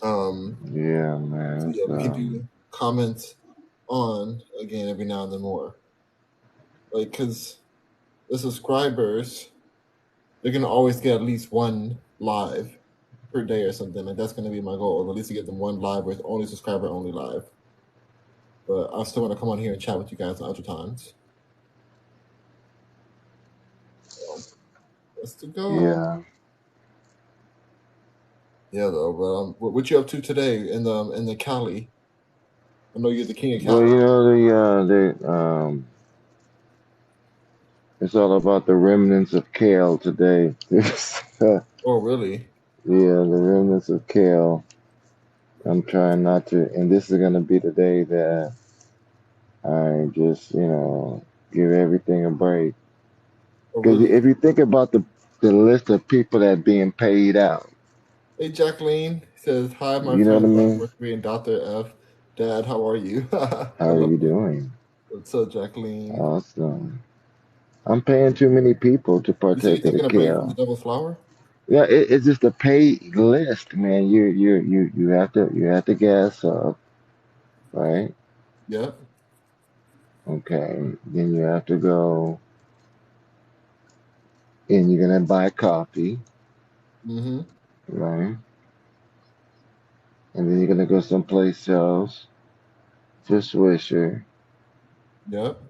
A: Um,
C: Yeah,
A: so
C: man.
A: yeah, we can do comments on again every now and then more. Like, because the subscribers, they're gonna always get at least one live per day or something. Like that's gonna be my goal. At least to get them one live where it's only subscriber only live. But I still want to come on here and chat with you guys other times. So let's to go.
C: Yeah.
A: Yeah, though. But what you up to today in the Cali? I know you're the king of
C: Well,
A: Cali.
C: it's all about the remnants of kale today. Yeah,
A: Oh, really?
C: the remnants of kale. I'm trying not to, and this is gonna be the day that I just, give everything a break.
A: Oh,
C: Because
A: really?
C: if you think about the list of people that are being paid out,
A: Hey, Jacqueline says hi, my
C: you know what I
A: friend
C: mean?
A: Mercury and Doctor F. Dad, how are you? I
C: How are
A: love
C: you
A: that.
C: doing?
A: What's up, Jacqueline?
C: Awesome. I'm paying too many people to
A: You say you're
C: partake of the
A: taking a break from the
C: kale.
A: devil's flower?
C: Yeah, it's just a paid list, man. You have to gas up, right?
A: Yep.
C: Okay. Then you have to go and you're gonna buy coffee,
A: Mm-hmm.
C: right? And then you're gonna go someplace else to Swisher,
A: Yep.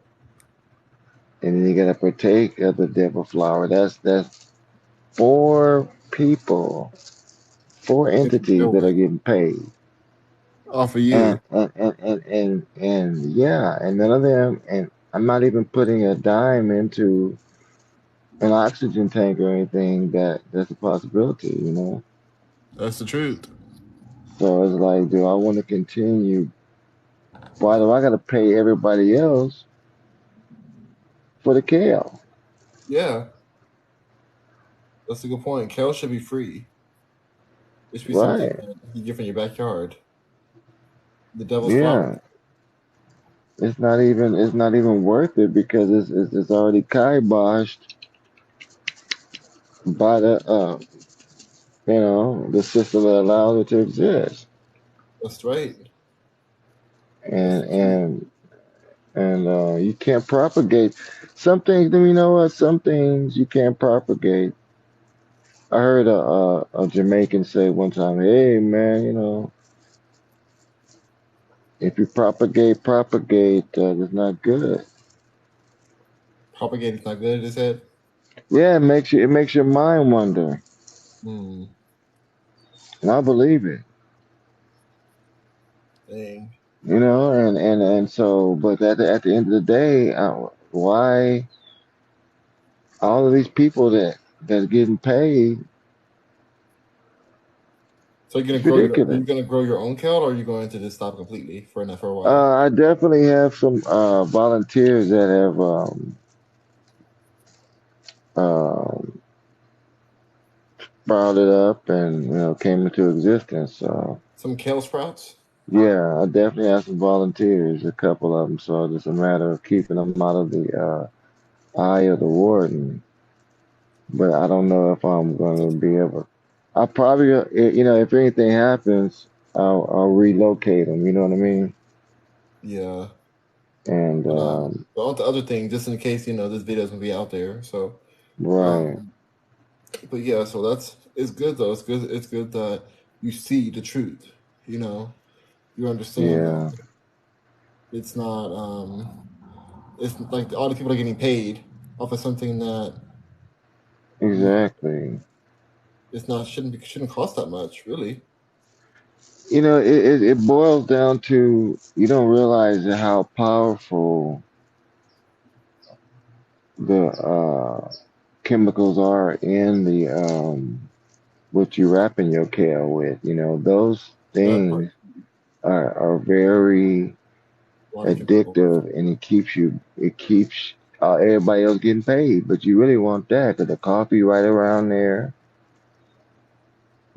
C: and then you gotta partake of the devil flower. That's four people, four
A: You have to
C: entities
A: deal
C: that are
A: with.
C: getting paid.
A: Oh, for you.
C: And yeah, and none of them, and I'm not even putting a dime into an oxygen tank or anything that's a possibility.
A: That's the truth.
C: So it's like, do I want to continue? Why do I got to pay everybody else for the kale?
A: Yeah, that's a good point. Kale should be free. It should be something
C: Right.
A: that you get from your backyard. The devil's flower.
C: Yeah. It's not even worth it because it's already kiboshed by the system that allows it to exist.
A: That's right. That's
C: And
A: the truth.
C: and you can't propagate some things. You know what? Some things you can't propagate. I heard a Jamaican say one time, "Hey man, if you propagate, it's not good."
A: Propagating's not good, it said.
C: Yeah, it makes your mind wonder,
A: Hmm.
C: and I believe it.
A: Dang.
C: And so, but at the end of the day, why all of these people that's getting paid?
A: So you're gonna
C: It's
A: grow your are you
C: ridiculous.
A: gonna grow your own kale or are you going to just stop completely for a while?
C: I definitely have some volunteers that have um, sprouted up and came into existence. So
A: Some kale sprouts?
C: yeah, I definitely have some volunteers, a couple of them. So it's a matter of keeping them out of the eye of the warden. But I don't know if I'm going to be able. I probably, if anything happens, I'll relocate them. You know what I mean?
A: Yeah.
C: And
A: But on the other thing, just in case, this video is gonna be out there. So
C: right,
A: um but yeah, so that's it's good though. It's good that you see the truth, you know. You understand that
C: yeah,
A: it's not it's like all the people are getting paid off of something that you know
C: exactly.
A: it's not shouldn't cost that much, really.
C: It boils down to you don't realize how powerful the chemicals are in the what you wrapping your kale with. Those
A: That part,
C: things are very
A: a lot of chemicals.
C: addictive, and it keeps everybody else getting paid. But you really want that because the coffee right around there,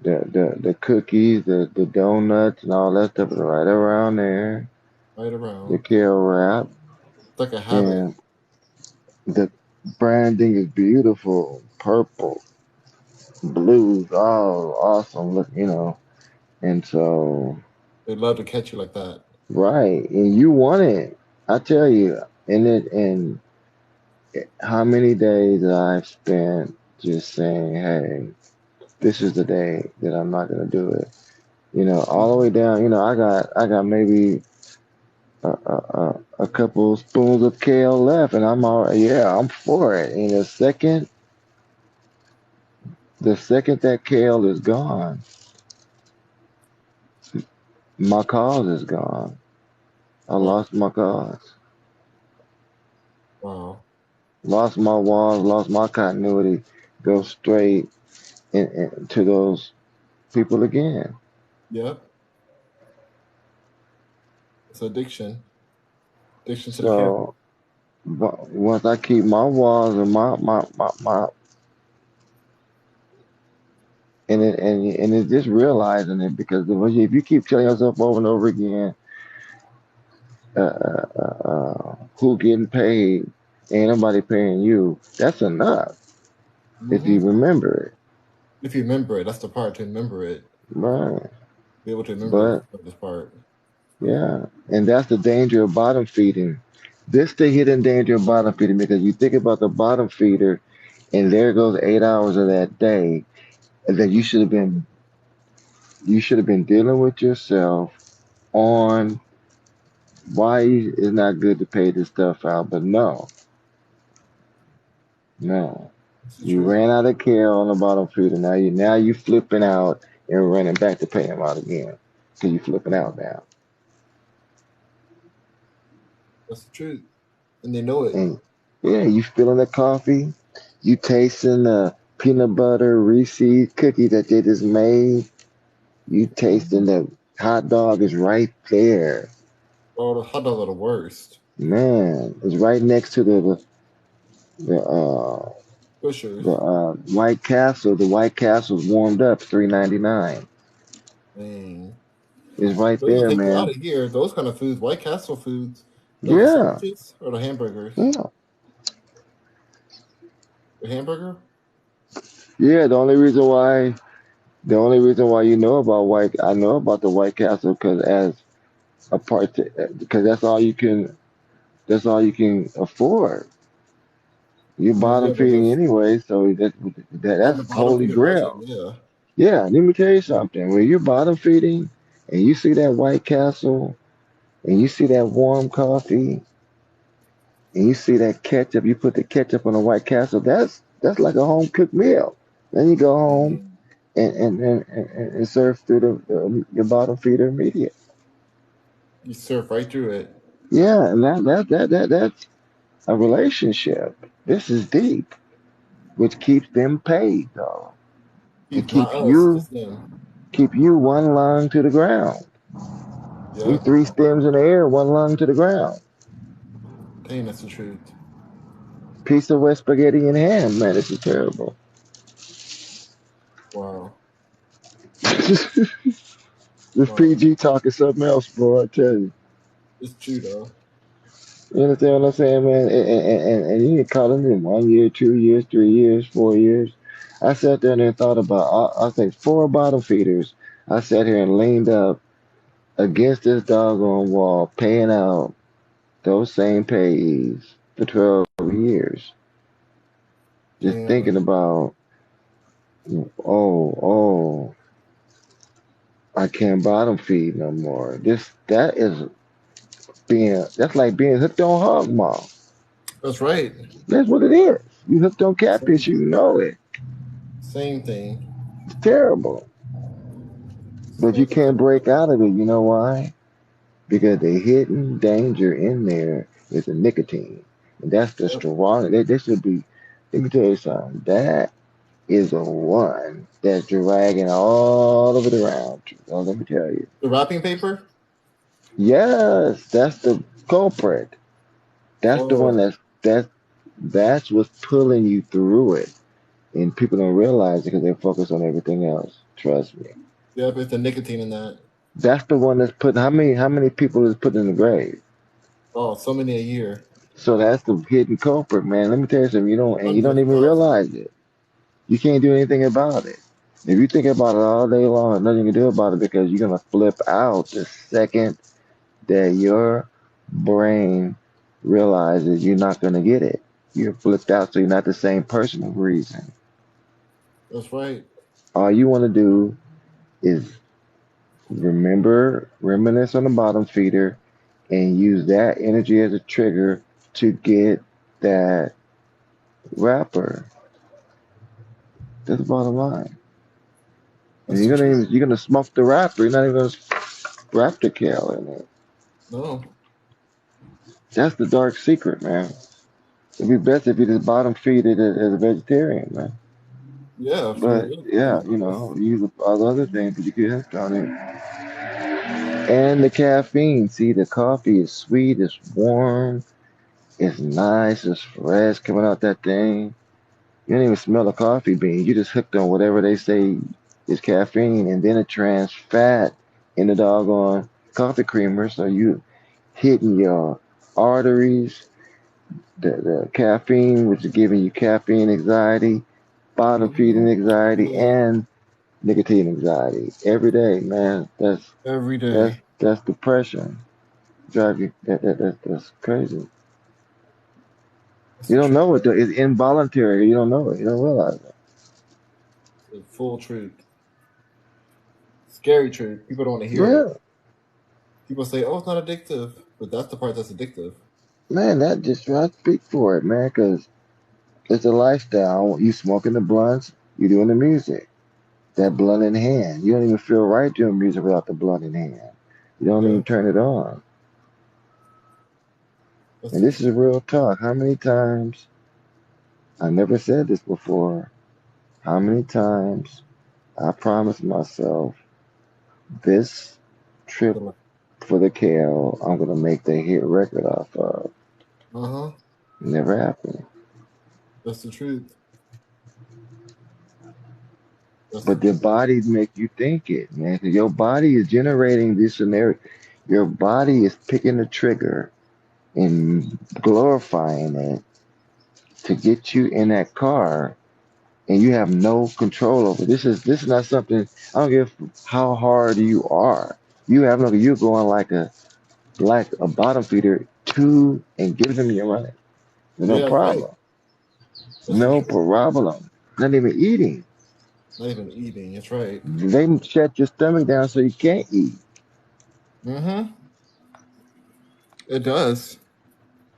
C: the cookies, the donuts, and all that stuff is right around there.
A: Right
C: The
A: around.
C: kale wrap,
A: It's like a habit.
C: and the branding is beautiful, purple, blues, all awesome. Look. And so
A: They love to catch you like that.
C: right, and you want it. I tell you, and how many days I've spent just saying, "Hey, this is the day that I'm not gonna do it." All the way down. I got maybe a couple spoons of kale left, and I'm all yeah, I'm for it. And the second that kale is gone, my cause is gone. I
A: Wow.
C: lost my cause,
A: Wow.
C: lost my walls, lost my continuity. Go straight to those people again.
A: Yep. It's addiction. Addiction to the kale.
C: So but once I keep my walls and my and it's just realizing it because if you keep telling yourself over and over again, who getting paid, ain't nobody paying you. That's enough if
A: Hmm.
C: you remember
A: If you remember it, that's the part to remember it.
C: it, right?
A: Be able to remember
C: But
A: this part.
C: yeah, and that's the danger of bottom feeding. This the hidden danger of bottom feeding because you think about the bottom feeder, and there goes 8 hours of that day, and then you should have been dealing with yourself on why it's not good to pay this stuff out. But no, no,
A: It's the
C: you
A: truth.
C: ran out of care on the bottom feeder. Now you flipping out and running back to pay them out again because you flipping out now.
A: That's the truth. And they know it.
C: And yeah, you feeling the coffee, you tasting the peanut butter Reese's cookie that they just made. You tasting
A: Hmm.
C: the hot dog is right there.
A: Oh, the hot dogs are the worst.
C: Man, it's right next to the uh the
A: Pushers.
C: White Castle. The White Castle's warmed up, $3.99.
A: Man.
C: It's right
A: Those will
C: there,
A: take you out
C: man.
A: of here. Those kind of foods, White Castle foods. Those the
C: Yeah,
A: sandwiches or the hamburgers?
C: yeah,
A: The hamburger?
C: yeah. The only reason why I know about the White Castle because as a part, because that's all you can afford. You're bottom
A: Yeah, but
C: feeding anyway, so
A: on the
C: that's
A: bottom
C: holy
A: feeder budget,
C: grail.
A: yeah.
C: Yeah, let me tell you something. When you're bottom feeding and you see that White Castle and you see that warm coffee and you see that ketchup, you put the ketchup on a White Castle. That's like a home cooked meal. Then you go home
A: Man.
C: and serve through your bottom feeder immediate.
A: You surf right through it.
C: Yeah, and that's a relationship. This is deep, which keeps them paid though. And
A: He's not us, just them.
C: keep you one lung to the ground. You
A: Yep.
C: three stems in the air, one lung to the ground.
A: Dang, that's the truth.
C: Piece of wet spaghetti and ham, man. This is terrible.
A: Wow.
C: This
A: Wow.
C: PG talk is something else, bro. I tell you.
A: It's true though.
C: You understand what I'm saying, man? And you get caught in it 1 year, 2 years, 3 years, 4 years. I sat there and thought about, I think, four bottom feeders. I sat here and leaned up against this doggone wall, paying out those same payees for 12 years. Just thinking
A: Man.
C: about, oh, I can't bottom feed no more. That's like being hooked on hog maw.
A: That's right.
C: That's what it is. You hooked on catfish,
A: Same
C: you know it.
A: same thing.
C: It's terrible. But you
A: Same
C: can't
A: thing.
C: break out of it. You know why? Because the hidden danger in there is the nicotine. And that's the
A: Yep.
C: strong. They should be. Let me tell you something. That is the one that's dragging all of it around. Oh, let me tell you.
A: The wrapping paper?
C: Yes, that's the culprit. That's the one
A: Oh.
C: that's what's pulling you through it. And people don't realize it because they focus on everything else. Trust me.
A: Yep, it's the nicotine in that.
C: That's the one that's putting how many people is put in the grave.
A: Oh, so many a year.
C: So that's the hidden culprit, man. Let me tell you something. You don't
A: Hundreds of
C: even
A: thousands.
C: realize it. You can't do anything about it. If you think about it all day long, there's nothing you can do about it because you're gonna flip out the second that your brain realizes you're not going to get it. You're flipped out, so you're not the same person for reason.
A: That's right.
C: All you want to do is reminisce on the bottom feeder, and use that energy as a trigger to get that rapper. That's the bottom line. And
A: That's the truth.
C: you're gonna smoke the rapper. You're not even gonna wrap the kale in it.
A: No.
C: That's the dark secret, man. It'd be best if you just bottom feed it as a vegetarian, man.
A: Yeah, for
C: But
A: real. To
C: yeah,
A: be honest.
C: use all the other things that you get hooked on it. And the caffeine. See, the coffee is sweet, it's warm, it's nice, it's fresh coming out that thing. You don't even smell the coffee bean. You just hooked on whatever they say is caffeine, and then it trans fat in the doggone coffee creamer. So you hitting your arteries, the caffeine, which is giving you caffeine anxiety, bottom feeding
A: Mhm.
C: anxiety,
A: Yeah.
C: and nicotine anxiety every day, man.
A: Every
C: That's
A: day.
C: that's depression. Drive you that's crazy.
A: That's
C: You
A: the
C: don't
A: truth.
C: know it though. It's involuntary. You don't know it. You don't realize it.
A: The full truth. Scary truth. People don't want to hear it.
C: Yeah,
A: People say, "Oh, it's not addictive," but that's the part that's addictive.
C: man. That just I speak for it, man. Because it's a lifestyle. You smoking the blunts. You doing the music. That blunt in hand. You don't even feel right doing music without the blunt in hand. You don't
A: Yeah,
C: even turn it on.
A: that's
C: And
A: the
C: this is
A: truth.
C: real talk. How many times I never said this before? How many times I promised myself this trip
A: Uh
C: for the KL, I'm gonna make the hit record off of.
A: huh.
C: Never happened.
A: That's the truth. That's the
C: But the
A: truth.
C: bodies make you think it, man. 'Cause your body is generating this scenario. Your body is picking the trigger and glorifying it to get you in that car, and you have no control over it. This is not something. I don't give how hard you are. You have no. You're going like a bottom feeder to and give them your money. No
A: Yeah, that's right.
C: problem.
A: That's the
C: No
A: truth.
C: problem. Not even eating.
A: Not even eating. That's right.
C: They shut your stomach down so you can't eat.
A: Mm-hmm. It does.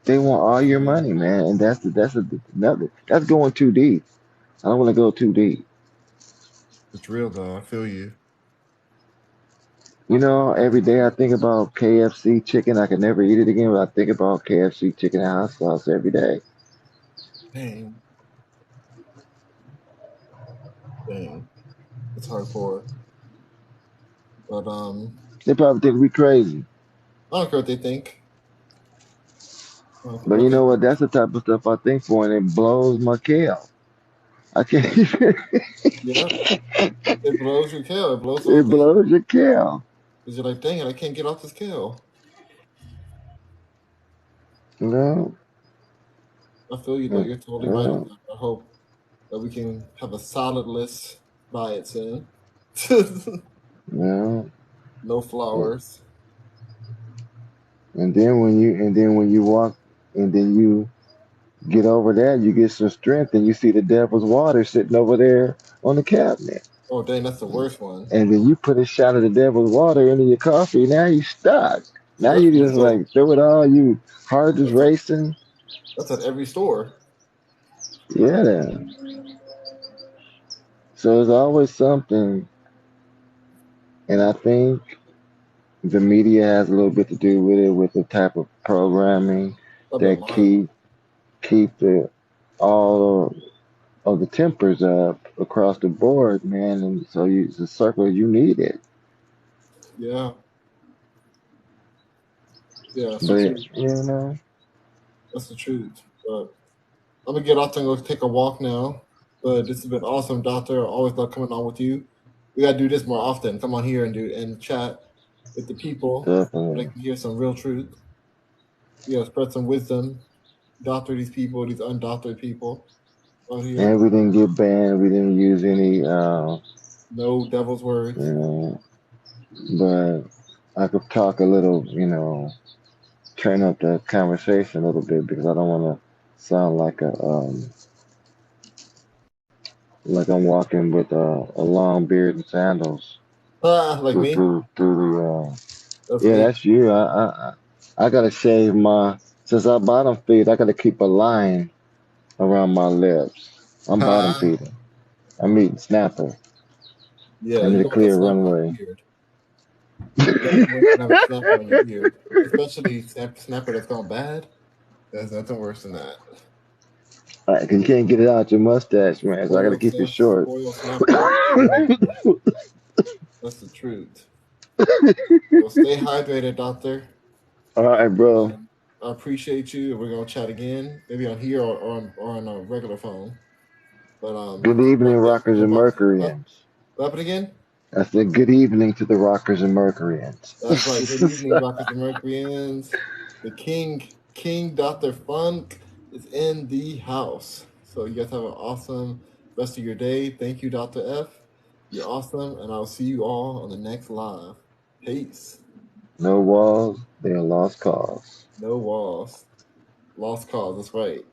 C: They want all your money, man, and another. That's going too deep. I don't want to go too deep.
A: It's real though. I feel you.
C: Every day I think about KFC chicken. I can never eat it again, but I think about KFC chicken and hot sauce every day.
A: Dang. Dang. It's hardcore. But
C: They probably think we crazy,
A: I don't care what they think. I don't care
C: but
A: what
C: you
A: they
C: know what?
A: think.
C: That's the type of stuff I think for, and it blows my kale. I can't even.
A: Yeah. It blows your kale. It blows the whole
C: It
A: thing.
C: blows your kale.
A: Because you're like, dang it, I can't get off this kale.
C: You know,
A: I feel you though.
C: Mm,
A: You're totally right on
C: mm,
A: that. I hope that we can have a solid list by it soon.
C: you know.
A: No
C: Mm.
A: flowers.
C: And then when you walk, and then you get over that, you get some strength, and you see the devil's water sitting over there on the cabinet.
A: Oh, dang, that's the worst one.
C: And then you put a shot of the devil's water into your coffee. Now you stuck. Now
A: That's
C: you just
A: real.
C: like throw it all. You heart is
A: That's at,
C: racing.
A: that's at every store.
C: Yeah. Then. So there's always something, and I think the media has a little bit to do with it, with the type of programming
A: That'd be a
C: that
A: lot of.
C: keep the all of the tempers up across the board, man. And so it's a circle you need it.
A: Yeah. Yeah, that's the
C: But
A: truth. That's the truth. But I'm gonna get off and go take a walk now. But this has been awesome, Doctor. I always love coming on with you. We gotta do this more often. Come on here and do and chat with the people so they
C: definitely.
A: can hear some real truth. Spread some wisdom. Doctor these people, these undoctored people out here.
C: And we didn't get banned. We didn't use any,
A: No devil's
C: you
A: words.
C: know, but I could talk a little, turn up the conversation a little bit because I don't want to sound like I'm walking with a long beard and sandals
A: Like
C: through
A: me.
C: the.
A: That's
C: Yeah,
A: me.
C: that's you. I gotta shave my since I bottom feed. I gotta keep a line around my lips. I'm bottom
A: Huh?
C: feeding. I'm eating snapper.
A: Yeah,
C: I
A: you
C: need a
A: don't want that
C: clear
A: snapper on
C: runway.
A: your beard. Nothing worse than having a snapper on your beard, especially snapper that's gone bad. There's nothing worse than that.
C: Cause you can't get it out your mustache, man. So I gotta keep it short.
A: Spoiled snapper. Mm, that's the truth. Well, stay hydrated, doctor.
C: All right, bro.
A: I appreciate you. We're gonna chat again, maybe on here or on a regular phone. But
C: Good evening,
A: thanks for
C: Rockers and
A: coming by. Huh?
C: Mercurians.
A: What happened again?
C: I said good evening to the Rockers and Mercurians.
A: That's right. Good evening, Rockets and Mercuryans. The King Dr. Funk is in the house. So you guys have an awesome rest of your day. Thank you, Dr. F. You're awesome, and I'll see you all on the next live. Peace.
C: No walls, they are lost cause.
A: No walls. Lost cause. That's right.